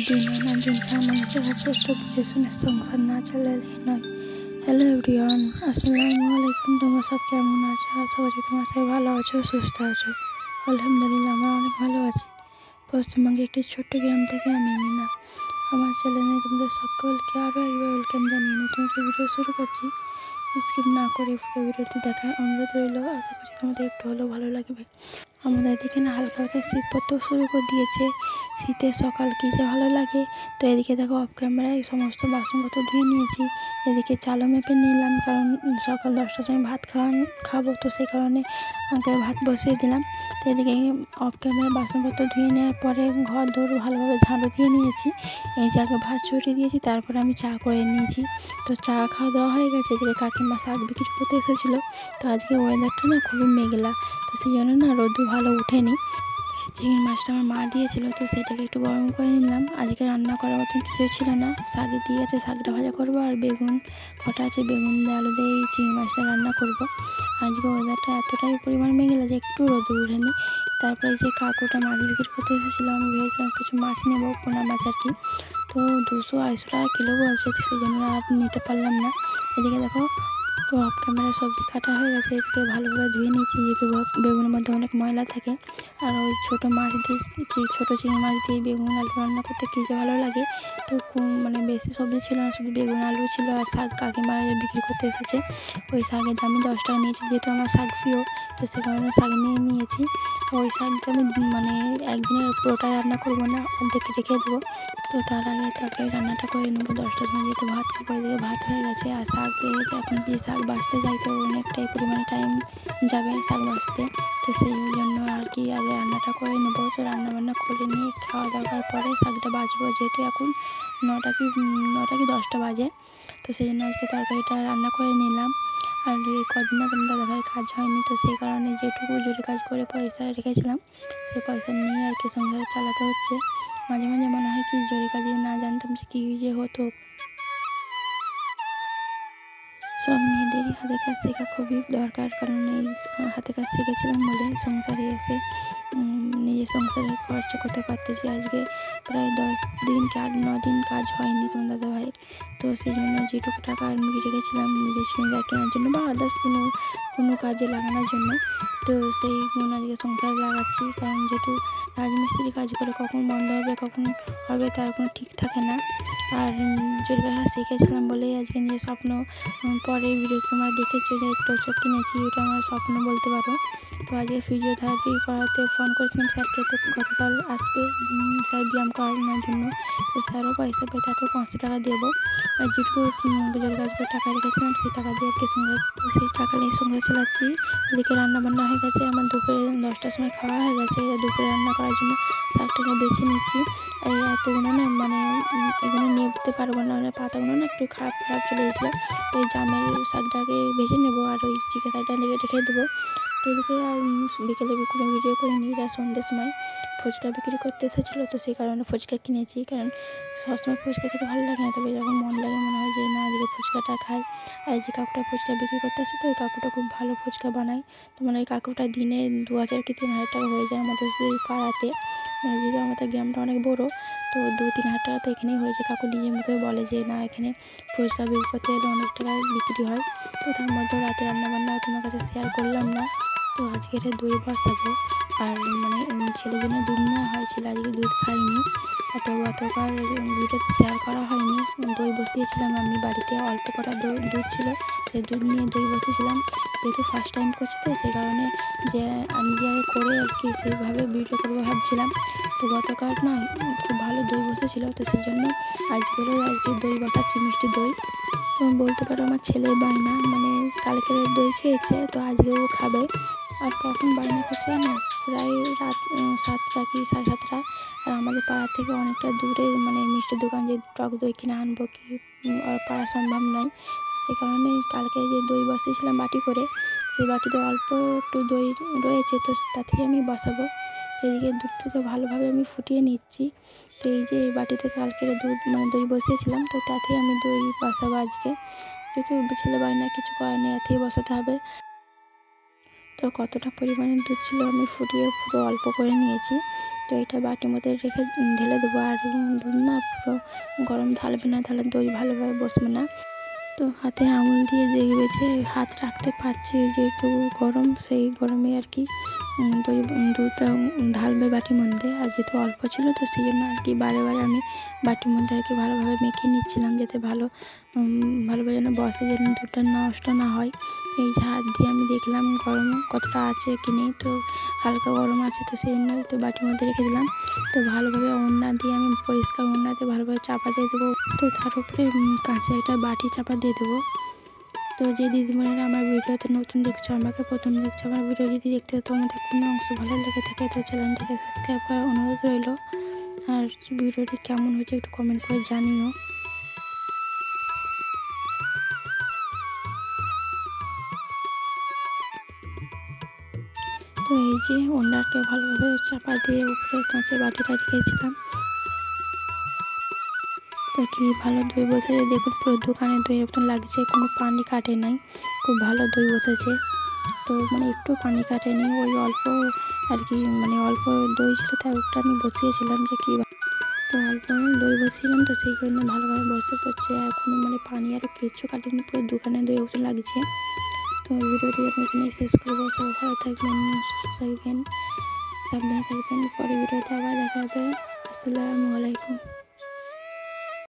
দিন আনা দিন খাওয়া মানুষের কাছে একটা বুঝে শুনে সংসার না চালালেই নয়। হ্যালো এভরিওয়ান, আসসালামু আলাইকুম। তোমরা সব কেমন আছো? আশা করছি তোমরা সবাই ভালো আছো, সুস্থ আছো। আলহামদুলিল্লাহ আমরা অনেক ভালো আছি। পশ্চিমবঙ্গে একটি ছোট্ট গ্রাম থেকে আমি মিনা আমার চ্যানেলে তোমাদের সকলকে আরও একবার ওয়েলকাম জানিয়ে নতুন একটি ভিডিও শুরু করছি। স্কিপ না করে পুরো ভিডিওটি দেখার অনুরোধ রইল। আশা করছি তোমাদের একটু হলেও ভালো লাগবে। আমাদের এদিকে না হালকা হালকা শীত পড়তেও শুরু করে দিয়েছে। শীতের সকাল কী যে ভালো লাগে। তো এদিকে দেখো অফ ক্যামেরায় সমস্ত বাসনপত্র ধুয়ে নিয়েছি। এদিকে চালও মেপে নিলাম, কারণ সকাল 10টার সময় ভাত খাবো, তো সেই কারণে আগে ভাত বসিয়ে দিলাম। তো এদিকে অফ ক্যামেরায় বাসনপত্র ধুয়ে নেওয়ার পরে ঘর দৌড় ভালোভাবে ঝাড়ু দিয়ে নিয়েছি। এই যে আগে ভাত ছড়িয়ে দিয়েছি, তারপরে আমি চা করে নিয়েছি। তো চা খাওয়া দাওয়া হয়ে গেছে। এদিকে কাকিমা শাক বিক্রি করতে এসেছিলো। তো আজকে ওয়েদারটা না খুবই মেঘলা, তো সেই জন্য না রোদও ভালো ওঠেনি। চিংড়ি মাছটা আমার মা দিয়েছিল, তো সেটাকে একটু গরম করে নিলাম। আজকে রান্না করার মতন কিছু ছিল না, শাক দিয়েছে, শাকটা ভাজা করবো আর বেগুন কটা আছে, বেগুন দিয়ে আলু দিয়ে এই চিংড়ি মাছটা রান্না করবো। আজকে ওয়েদারটা এতটাই পরিমাণ মেঘলা যে একটু রোদ ওঠেনি। তারপরে যে কাকুটা মাছ বিক্রি করতে এসেছিলো, আমি ভেবেছিলাম কিছু মাছ নেবো, পোনা মাছ আর কি। তো 200-250 টাকা কিলো বলছে, সেই জন্য আর নিতে পারলাম না। এদিকে দেখো তো অফ ক্যামেরায় সবজি কাটা হয়ে গেছে। এদিকে ভালোভাবে ধুয়ে নিয়েছি, যেহেতু বেগুনের মধ্যে অনেক ময়লা থাকে। আর ওই ছোটো মাছ দিয়ে, ছোটো চিংড়ি মাছ দিয়ে বেগুন আলু রান্না করতে কী যে ভালো লাগে। তো মানে বেশি সবজি ছিল না, শুধু বেগুন আলু ছিল আর শাক কাকিমা বিক্রি করতে এসেছে। ওই শাকের দাম 10 টাকা নিয়েছি, যেহেতু আমার শাক প্রিয়, তো সে কারণে শাক নিয়ে নিয়েছি। ওই শাকটা আমি মানে একদিনের পুরোটাই রান্না করবো না, অর্ধেক রেখে দেবো। তো তার আগে তরকারি রান্নাটা করে নেবো 10টার সময়, যেহেতু ভাত খাবো। এদিকে ভাত হয়ে গেছে আর শাক এখন যে শাক বাছতে যাই তো অনেকটাই পরিমাণে টাইম যাবে শাক বাছতে। তো সেই জন্য আর কি আগে রান্নাটা করে নেবো। তো রান্নাবান্না করে নিয়ে খাওয়া দাওয়ার পরে শাকটা বাছবো, যেহেতু এখন 9টা কি 10টা বাজে। তো সেই জন্য আজকে তরকারিটা রান্না করে নিলাম। আর এই কদিন না তোমার দাদাভাই কাজ হয়নি, তো সেই কারণে যেটুকু জরুরি কাজ করে পয়সা রেখেছিলাম, সেই পয়সা নিয়ে আর কি সংসার চালাতে হচ্ছে। মাঝে মাঝে মনে হয় কি জরুরি কাজে না জানতাম যে কী যে হতো। সব মেয়েদেরই হাতে কাজ শেখা খুবই দরকার, কারণ এই হাতে কাজ শিখেছিলাম বলে সংসারে এসে নিজের সংসারে খরচা করতে পারতেছি। আজকে প্রায় 10 দিন কি 8-9 দিন কাজ হয়নি তোমার দাদাভাইয়ের। তো সেই জন্য যেটুকু টাকা আমি রেখেছিলাম নিজের চুড়িদার কেনার জন্য বা আদার্স কোনো কাজে লাগানোর জন্য, তো সেই আজকে সংসারে লাগাচ্ছি। কারণ যেহেতু রাজমিস্ত্রি কাজ করে কখন বন্ধ হবে কখন হবে তার কোনো ঠিক থাকে না। আর জরুরি কাজ শিখেছিলাম বলেই আজকে নিজের স্বপ্ন পরে ভিডিও সময় দেখেছো যে টোচক কিনেছি, ওটা আমার স্বপ্ন বলতে পারো। তো আজকে ফিজিওথেরাপি করাতে ফোন করেছিলাম স্যারকে, তো গতকাল আসবে স্যার ব্যায়াম করানোর জন্য। তো স্যারও পয়সা পেয়ে তাকেও 500 টাকা দেবো। আর যেটুকু জরুরি কাজ করে টাকা রেখেছিলাম সেই টাকা দিয়ে আর কি সংসার, তো সেই টাকা নিয়ে সংসার চালাচ্ছি। এদিকে রান্নাবান্না হয়ে গেছে, আমার দুপুরে 10টার সময় খাওয়া হয়ে গেছে। দুপুরে রান্না করার জন্য শাকটাকে বেছে নিচ্ছি। এই এতগুলো না মানে এগুলো নিতে পারবো না, মানে পাতাগুলো না একটু খারাপ চলে গেছিলো। তো এই জামের শাকটাকে ভেজে নেবো আর ওই চিকেন শাকটা রেখে দেবো। তো এদিকে আর বিকেলে কোনো ভিডিও করে নিই। আর সন্ধ্যের সময় ফুচকা বিক্রি করতে এসেছিলো, তো সেই কারণে ফুচকা কিনেছি। কারণ সবসময় ফুচকা খেতে ভালো লাগে না, তবে যখন মন লাগে মনে হয় যে না আজকে ফুচকাটা খাই। আর এই যে কাকুটা ফুচকা বিক্রি করতে আসে, তো ওই কাকুটা খুব ভালো ফুচকা বানায়। তো মানে ওই কাকুটা দিনে 2000 কি 3000 টাকা হয়ে যায় আমাদের এই পাড়াতে। মানে যেহেতু আমাদের গ্রামটা অনেক বড়ো, তো 2-3 হাজার টাকা তো এখানেই হয়েছে। কাকু নিজের মুখে বলে যে না এখানে ফুচকা বিক্রি করতে এলে অনেক টাকায় বিক্রি হয়। তো তার মধ্যে রাতে রান্নাবান্না তোমার কাছে শেয়ার করলাম না। তো আজকে এটা দই বসাবো। আর মানে ছেলের জন্য দুধ নেওয়া হয়েছিল, আজকে দুধ খাইনি। তো গতকাল ভিডিওতে শেয়ার করা হয়নি, দই বসিয়েছিলাম আমি বাড়িতে, অল্প কটা দুধ ছিল, সেই দুধ নিয়ে দই বসিয়েছিলাম। যেহেতু ফার্স্ট টাইম করছি তো সেই কারণে যে আমি যে করে আর কি সেইভাবে ভিডিও করবো ভাবছিলাম। তো গতকাল না খুব ভালো দই বসেছিলো, তো সেই জন্য আজকেরও আর কি দই বসাচ্ছি, মিষ্টি দই। তুমি বলতে পারো আমার ছেলের বায়না, মানে কালকের দই খেয়েছে তো আজকেও খাবে। আর কখন বায়না করছে না, প্রায় রাত 7টা কি 7:30। আর আমাদের পাড়া থেকে অনেকটা দূরে মানে মিষ্টির দোকান, যে টক দই কিনে আনবো কি পারা সম্ভব নয়। সে কারণে কালকে যে দই বসিয়েছিলাম বাটি করে, সেই বাটিতে অল্প একটু দই রয়েছে, তো তা থেকে আমি বসাবো। এদিকে দুধটাকে ভালোভাবে আমি ফুটিয়ে নিচ্ছি। তো এই যে এই বাটিতে কালকের দুধ মানে দই বসিয়েছিলাম, তো তাতেই আমি দই বসাবো আজকে। যেহেতু ছেলে বায়না কিছু করার নেই, এতেই বসাতে হবে। তো কতটা পরিমাণে দুধ ছিল আমি ফুটিয়ে পুরো অল্প করে নিয়েছি। তো এটা বাটির মধ্যে রেখে ঢেলে দেবো। আর দুধ না পুরো গরম ঢালবে না, তাহলে দই ভালোভাবে বসবে না। তো হাতে আঙুল দিয়ে দেখবে যে হাত রাখতে পারছি, যেহেতু গরম, সেই গরমে আর কি দুধটা ঢালবে বাটির মধ্যে। আর যেহেতু অল্প ছিল তো সেই জন্য আর কি বারে বারে আমি বাটির মধ্যে আর কি ভালোভাবে মেখে নিচ্ছিলাম, যাতে ভালোভাবে যেন বসে, যেন দুধটা নষ্ট না হয়। এই যে হাত দিয়ে আমি দেখলাম গরম কতটা আছে কি নেই, তো হালকা গরম আছে, তো সেই জন্য তো বাটির মধ্যে রেখে দিলাম। তো ভালোভাবে ওড়না দিয়ে আমি পরিষ্কার ওড়নাতে ভালোভাবে চাপা দিয়ে দেবো। তো তার উপরে কাঁচা একটা বাটি চাপা দিয়ে দেবো। তো যে দিদিমণিরা আমার ভিডিওতে নতুন দেখছো, আমাকে প্রথম দেখছো, আমার ভিডিও যদি দেখতে তোমাদের কোনো অংশ ভালো লেগে থাকে তো চ্যানেলটিকে সাবস্ক্রাইব করার অনুরোধ রইল। আর ভিডিওটি কেমন হয়েছে একটু কমেন্ট করে জানিও। তো এই যে ওনাকে ভালোভাবে চাপা দিয়ে উপরে কাঁচের বাটিটা রেখেছিলাম। তো কি ভালো দই বসেছে, দেখুন পুরো দোকানে দইয়ের মতন লাগছে, কোনো পানি কাটে নাই, খুব ভালো দই বসেছে। তো মানে একটু পানি কাটেনি, ওই অল্প আর কি, মানে অল্প দই ছিল তাই ওটা আমি বসিয়েছিলাম যে কী, তো অল্প দই বসিয়েছিলাম, তো সেই জন্য ভালোভাবে বসে পড়ছে। এখনও মানে পানি আরও কিচ্ছু কাটেনি, পুরো দোকানে দইয়ের মতন লাগছে। তো ভিডিওটি আমি এখানে শেষ করবো। সবাই ভালো থাকবেন, সুস্থ থাকবেন, সাবধানে থাকবেন। পরে ভিডিওতে আবার দেখা হবে। আসসালামু আলাইকুম।